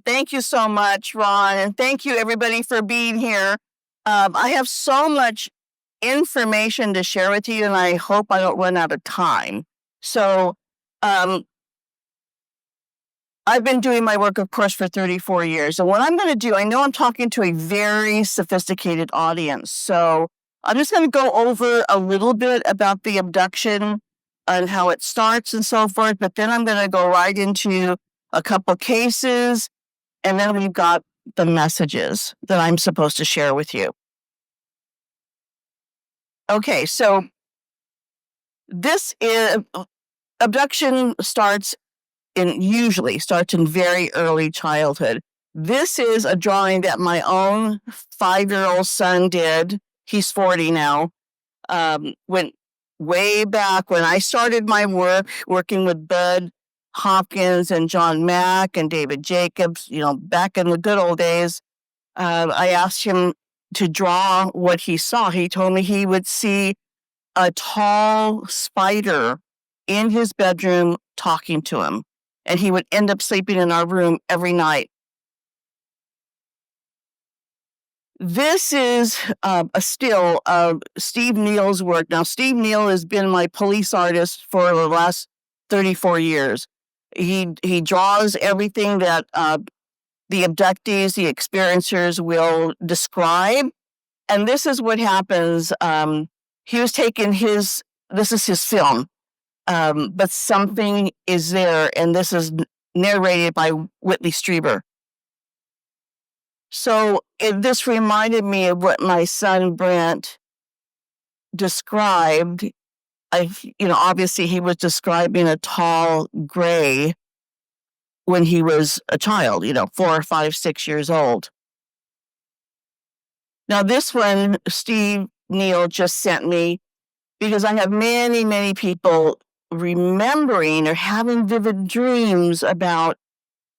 Thank you so much, Ron, and thank you everybody for being here. I have so much information to share with you, and I hope I don't run out of time. So, um, I've been doing my work, of course, for 34 years. And what I'm going to do, I know I'm talking to a very sophisticated audience. So I'm just going to go over a little bit about the abduction and how it starts and so forth. But then I'm going to go right into a couple cases. And then we've got the messages that I'm supposed to share with you. Okay, so this is abduction usually starts in very early childhood. This is a drawing that my own 5-year-old son did. He's 40 now. Went way back when I started my work, working with Bud Hopkins and John Mack and David Jacobs, back in the good old days. I asked him to draw what he saw. He told me he would see a tall spider in his bedroom talking to him, and he would end up sleeping in our room every night. This is a still of Steve Neal's work. Now, Steve Neal has been my police artist for the last 34 years. He draws everything that the abductees, the experiencers will describe. And this is what happens. He was taking this is his film, but something is there, and this is narrated by Whitley Strieber. So this reminded me of what my son Brent described. Obviously he was describing a tall gray when he was a child, 4, 5, 6 years old. Now this one, Steve Neal just sent me because I have many, many people remembering or having vivid dreams about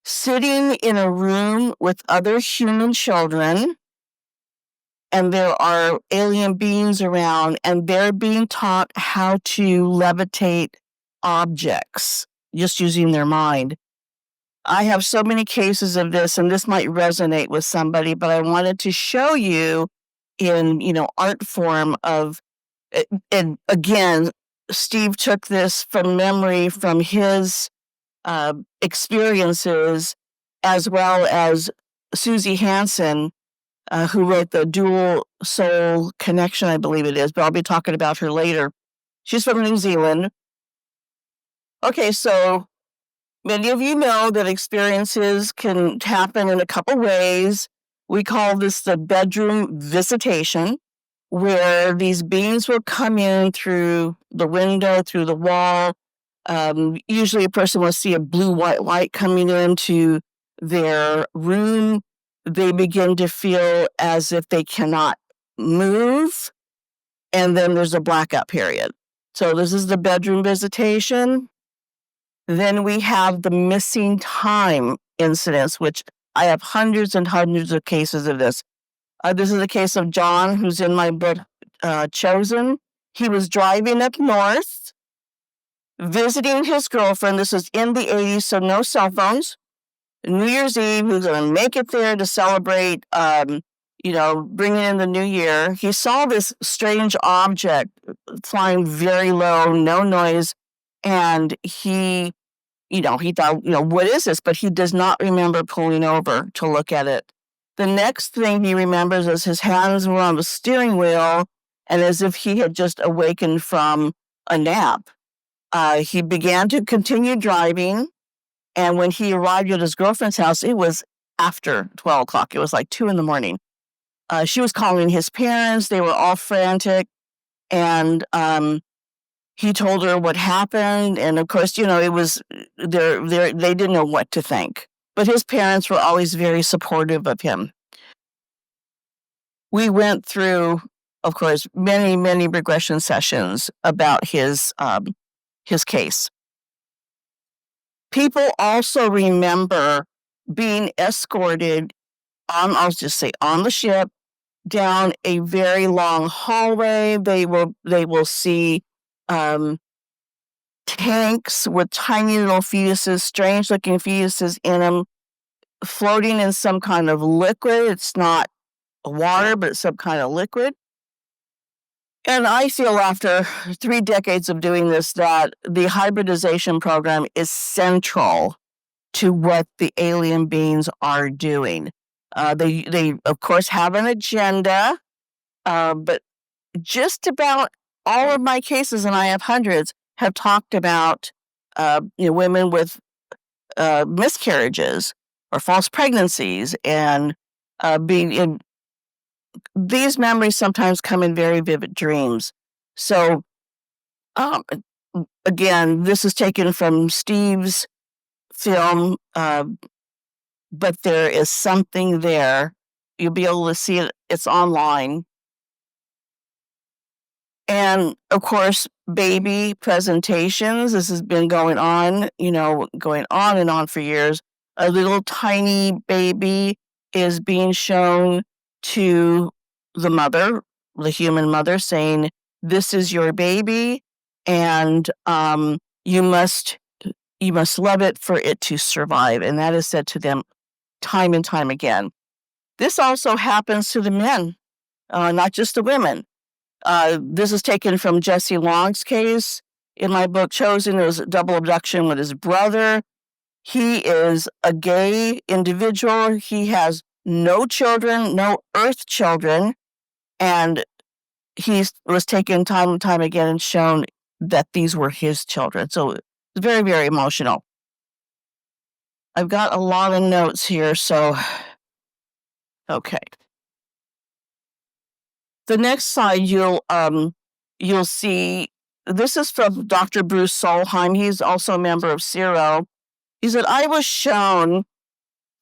sitting in a room with other human children, and there are alien beings around, and they're being taught how to levitate objects just using their mind. I have so many cases of this, and this might resonate with somebody, but I wanted to show you in, art form and again, Steve took this from memory from his experiences, as well as Susie Hansen, who wrote the Dual Soul Connection, I believe it is, but I'll be talking about her later. She's from New Zealand. Okay, so many of you know that experiences can happen in a couple ways. We call this the bedroom visitation, where these beings will come in through the window, through the wall. Usually a person will see a blue-white light coming into their room. They begin to feel as if they cannot move, and then there's a blackout period. So this is the bedroom visitation. Then we have the missing time incidents, which I have hundreds and hundreds of cases of this. This is a case of John, who's in my book, Chosen. He was driving up north, visiting his girlfriend. This was in the 80s, so no cell phones. New Year's Eve, he was going to make it there to celebrate, bringing in the new year. He saw this strange object flying very low, no noise, and he thought, what is this? But he does not remember pulling over to look at it. The next thing he remembers is his hands were on the steering wheel, and as if he had just awakened from a nap. He began to continue driving, and when he arrived at his girlfriend's house, it was after 12 o'clock. It was like 2 in. She was calling his parents. They were all frantic, and he told her what happened, and of course, it was they didn't know what to think. But his parents were always very supportive of him. We went through, of course, many, many regression sessions about his case. People also remember being escorted I'll just say on the ship, down a very long hallway. They will see tanks with tiny little fetuses, strange looking fetuses in them. floating in some kind of liquid. It's not water, but it's some kind of liquid. And I feel after 3 decades of doing this that the hybridization program is central to what the alien beings are doing. They of course have an agenda, but just about all of my cases, and I have hundreds, have talked about women with miscarriages or false pregnancies, and being in these memories sometimes come in very vivid dreams. So, um, again, this is taken from Steve's film, but there is something there. You'll be able to see it. It's online. And of course, baby presentations. This has been going on, going on and on for years. A little tiny baby is being shown to the mother, the human mother, saying, "This is your baby, and you must love it for it to survive." And that is said to them time and time again. This also happens to the men, not just the women. This is taken from Jesse Long's case. In my book, Chosen, it was a double abduction with his brother. He is a gay individual. He has no children, no earth children, and he was taken time and time again and shown that these were his children. So it's very, very emotional. I've got a lot of notes here, so okay. The next slide you'll see, this is from Dr. Bruce Solheim. He's also a member of CIRO. He said, "I was shown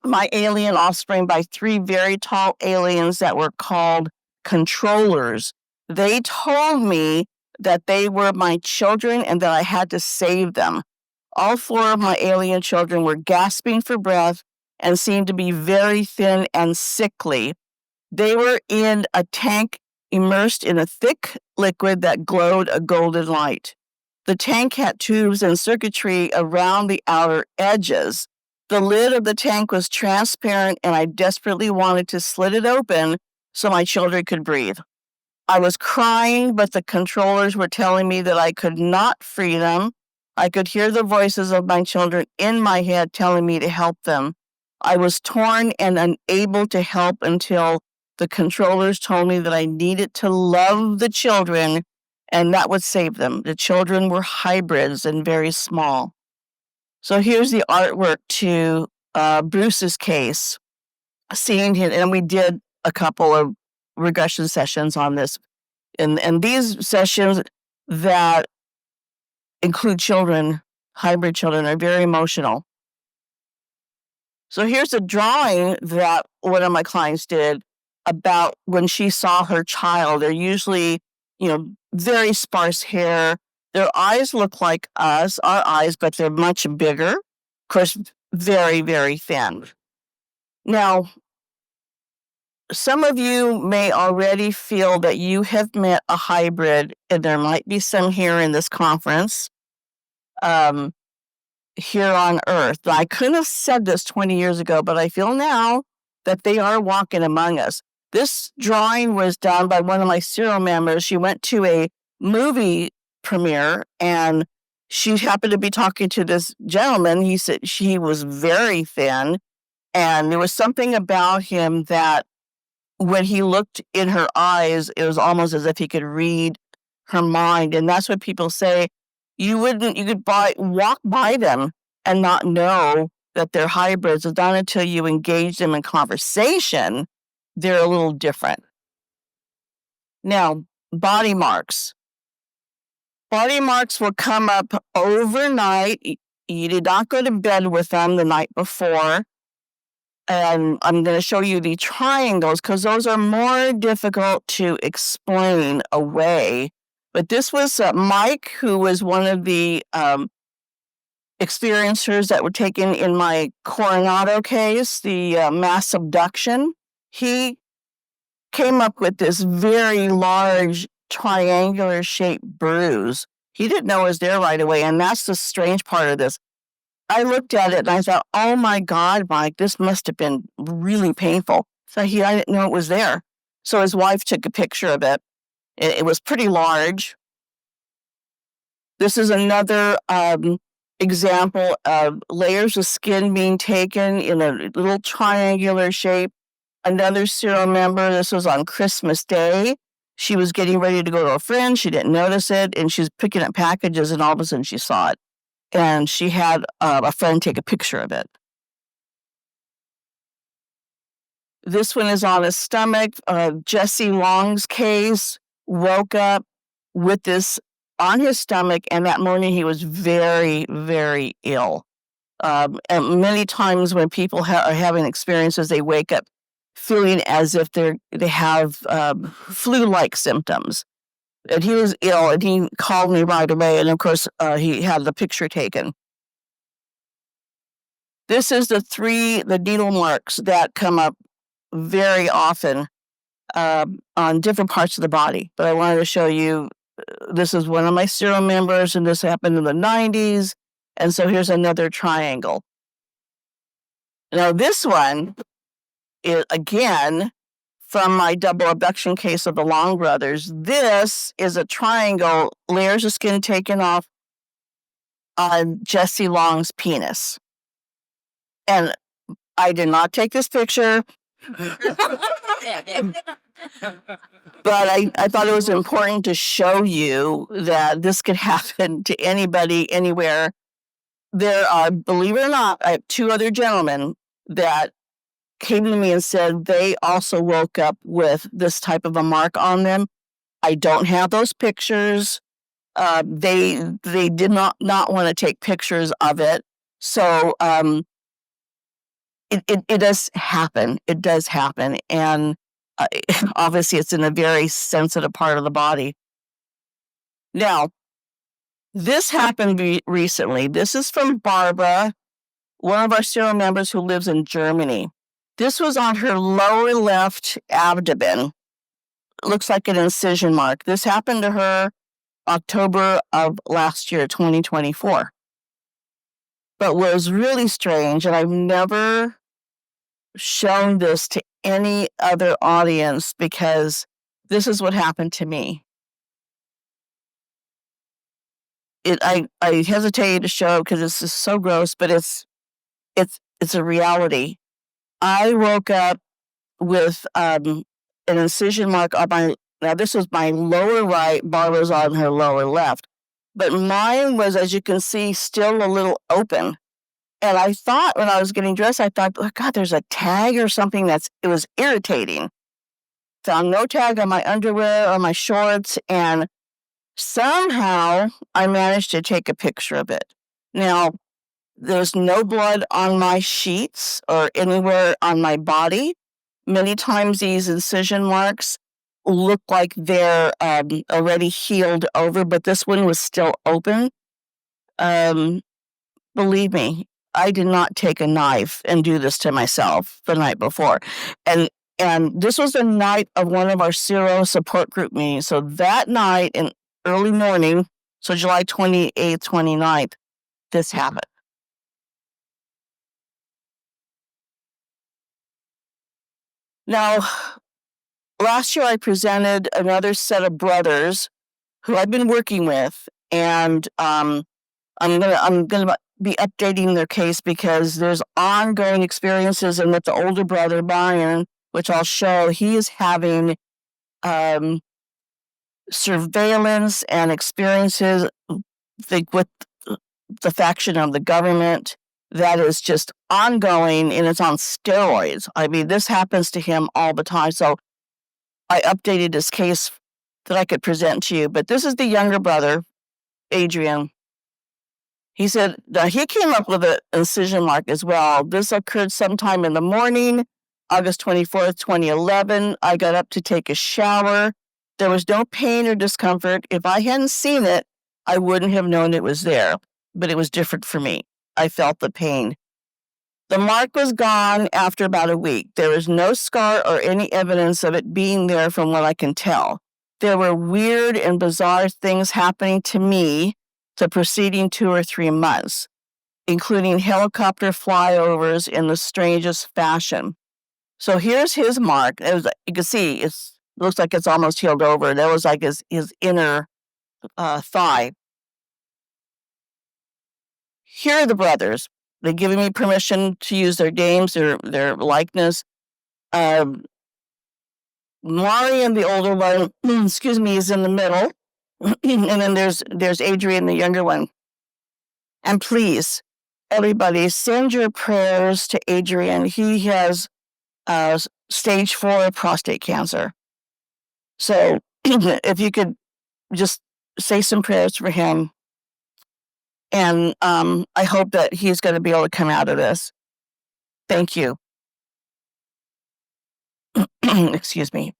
my alien offspring by 3 very tall aliens that were called controllers. They told me that they were my children and that I had to save them. All 4 of my alien children were gasping for breath and seemed to be very thin and sickly. They were in a tank immersed in a thick liquid that glowed a golden light. The tank had tubes and circuitry around the outer edges. The lid of the tank was transparent, and I desperately wanted to slit it open so my children could breathe. I was crying, but the controllers were telling me that I could not free them. I could hear the voices of my children in my head telling me to help them. I was torn and unable to help until the controllers told me that I needed to love the children, and that would save them. The children were hybrids and very small." So here's the artwork to Bruce's case, seeing him, and we did a couple of regression sessions on this. And these sessions that include children, hybrid children, are very emotional. So here's a drawing that one of my clients did about when she saw her child. They're usually, very sparse hair. Their eyes look like our eyes, but they're much bigger. Of course, very, very thin. Now, some of you may already feel that you have met a hybrid, and there might be some here in this conference, here on Earth. I couldn't have said this 20 years ago, but I feel now that they are walking among us. This drawing was done by one of my CIRO members. She went to a movie premiere, and she happened to be talking to this gentleman. He said she was very thin, and there was something about him that when he looked in her eyes, it was almost as if he could read her mind. And that's what people say. You could walk by them and not know that they're hybrids. It's not until you engage them in conversation, they're a little different. Now, body marks. Body marks will come up overnight. You did not go to bed with them the night before. And I'm going to show you the triangles because those are more difficult to explain away. But this was Mike, who was one of the experiencers that were taken in my Coronado case, the mass abduction. He came up with this very large triangular shaped bruise. He didn't know it was there right away. And that's the strange part of this. I looked at it and I thought, oh my God, Mike, this must have been really painful. So I didn't know it was there. So his wife took a picture of it. It was pretty large. This is another example of layers of skin being taken in a little triangular shape. Another serial member, this was on Christmas Day. She was getting ready to go to a friend. She didn't notice it, and she's picking up packages, and all of a sudden she saw it. And she had a friend take a picture of it. This one is on his stomach. Jesse Long's case, woke up with this on his stomach, and that morning he was very, very ill. And many times when people are having experiences, they wake up feeling as if they have flu-like symptoms. And he was ill, and he called me right away, and of course, he had the picture taken. This is the needle marks that come up very often on different parts of the body. But I wanted to show you, this is one of my serial members, and this happened in the 90s. And so here's another triangle. Now this one is, again, from my double abduction case of the Long brothers. This is a triangle, layers of skin taken off on Jesse Long's penis. And I did not take this picture. But I thought it was important to show you that this could happen to anybody, anywhere. There are, believe it or not, I have two other gentlemen that came to me and said they also woke up with this type of a mark on them. I don't have those pictures. They did not want to take pictures of it. So it does happen. It does happen. And obviously it's in a very sensitive part of the body. Now, this happened recently. This is from Barbara, one of our serial members who lives in Germany. This was on her lower left abdomen. It looks like an incision mark. This happened to her October of last year, 2024. But what was really strange, and I've never shown this to any other audience because this is what happened to me. I hesitated to show because this is so gross, but it's a reality. I woke up with an incision mark on my, now this was my lower right, Barbara's on her lower left. But mine was, as you can see, still a little open. And I thought when I was getting dressed, I thought, oh God, there's a tag or something it was irritating. Found no tag on my underwear or my shorts, and somehow I managed to take a picture of it. Now, there's no blood on my sheets or anywhere on my body. Many times these incision marks look like they're already healed over, but this one was still open. Believe me, I did not take a knife and do this to myself the night before. And this was the night of one of our serial support group meetings. So that night in early morning, so July 28th, 29th, this happened. Now, last year I presented another set of brothers who I've been working with, and I'm gonna be updating their case because there's ongoing experiences, and with the older brother, Brian, which I'll show, he is having surveillance and experiences with the faction of the government that is just ongoing, and it's on steroids. I mean, this happens to him all the time. So I updated his case that I could present to you. But this is the younger brother, Adrian. He said that he came up with an incision mark as well. This occurred sometime in the morning, August 24th, 2011. I got up to take a shower. There was no pain or discomfort. If I hadn't seen it, I wouldn't have known it was there, but it was different for me. I felt the pain. The mark was gone after about a week. There was no scar or any evidence of it being there from what I can tell. There were weird and bizarre things happening to me the preceding 2 or 3 months. including helicopter flyovers in the strangest fashion. So here's his mark. It was, you can see it looks like it's almost healed over. That was like his inner thigh. Here are the brothers. They've given me permission to use their names, their likeness. Marion, the older one, excuse me, is in the middle. And then there's Adrian, the younger one. And please, everybody, send your prayers to Adrian. He has stage 4 prostate cancer. So if you could just say some prayers for him. And I hope that he's going to be able to come out of this. Thank you. Excuse me.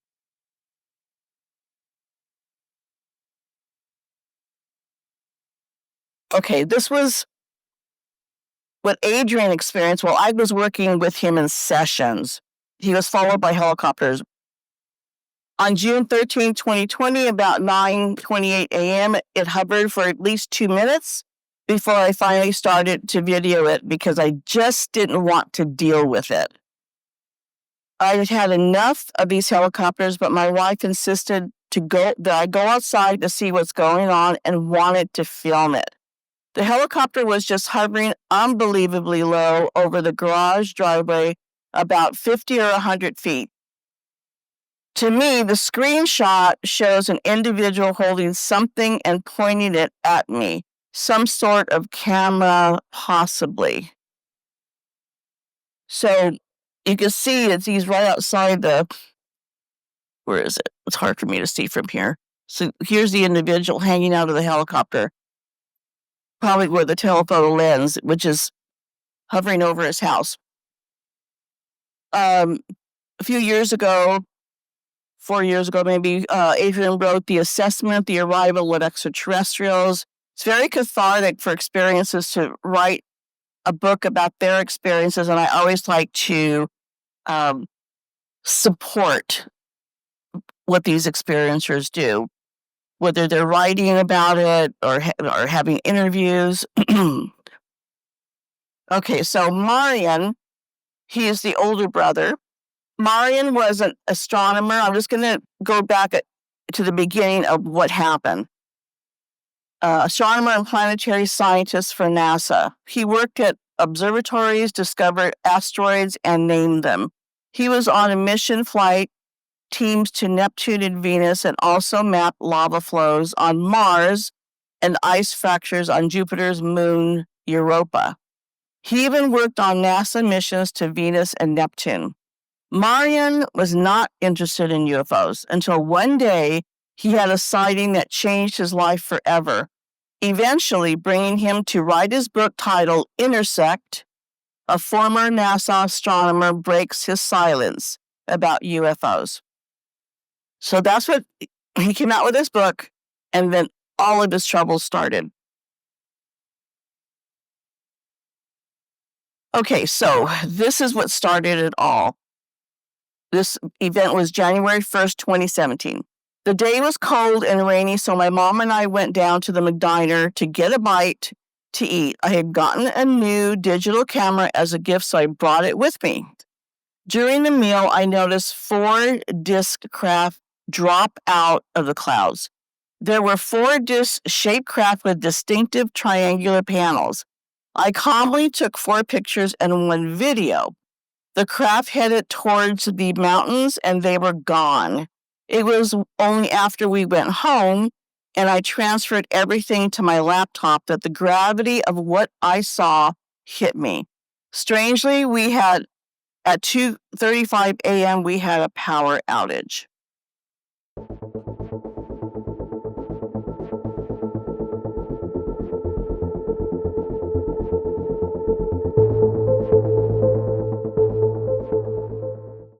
Okay, this was what Adrian experienced while I was working with him in sessions. He was followed by helicopters. On June 13, 2020, about 9:28 a.m., it hovered for at least 2 minutes before I finally started to video it because I just didn't want to deal with it. I had enough of these helicopters, but my wife insisted that I go outside to see what's going on and wanted to film it. The helicopter was just hovering unbelievably low over the garage driveway, about 50 or 100 feet. To me, the screenshot shows an individual holding something and pointing it at me, some sort of camera, possibly. So you can see he's right outside where is it? It's hard for me to see from here. So here's the individual hanging out of the helicopter, probably where the telephoto lens, which is hovering over his house. A few years ago, 4 years ago maybe, Adrian wrote The Assessment, The Arrival of Extraterrestrials. It's very cathartic for experiences to write a book about their experiences, and I always like to support what these experiencers do, whether they're writing about it or having interviews. Okay, so Marion, he is the older brother. Marion was an astronomer. I'm just going to go back to the beginning of what happened. Astronomer and planetary scientist for NASA. He worked at observatories, discovered asteroids, and named them. He was on a mission flight teams to Neptune and Venus, and also mapped lava flows on Mars and ice fractures on Jupiter's moon, Europa. He even worked on NASA missions to Venus and Neptune. Marion was not interested in UFOs until one day he had a sighting that changed his life forever, eventually bringing him to write his book titled Intersect, A Former NASA Astronomer Breaks His Silence About UFOs. So that's what he came out with his book, and then all of his troubles started. Okay, so this is what started it all. This event was January 1st, 2017. The day was cold and rainy, so my mom and I went down to the McDiner to get a bite to eat. I had gotten a new digital camera as a gift, so I brought it with me. During the meal, I noticed 4 disc craft drop out of the clouds. There were 4 disc-shaped craft with distinctive triangular panels. I calmly took 4 pictures and 1 video. The craft headed towards the mountains and they were gone. It was only after we went home and I transferred everything to my laptop that the gravity of what I saw hit me. Strangely, at 2:35 a.m., we had a power outage.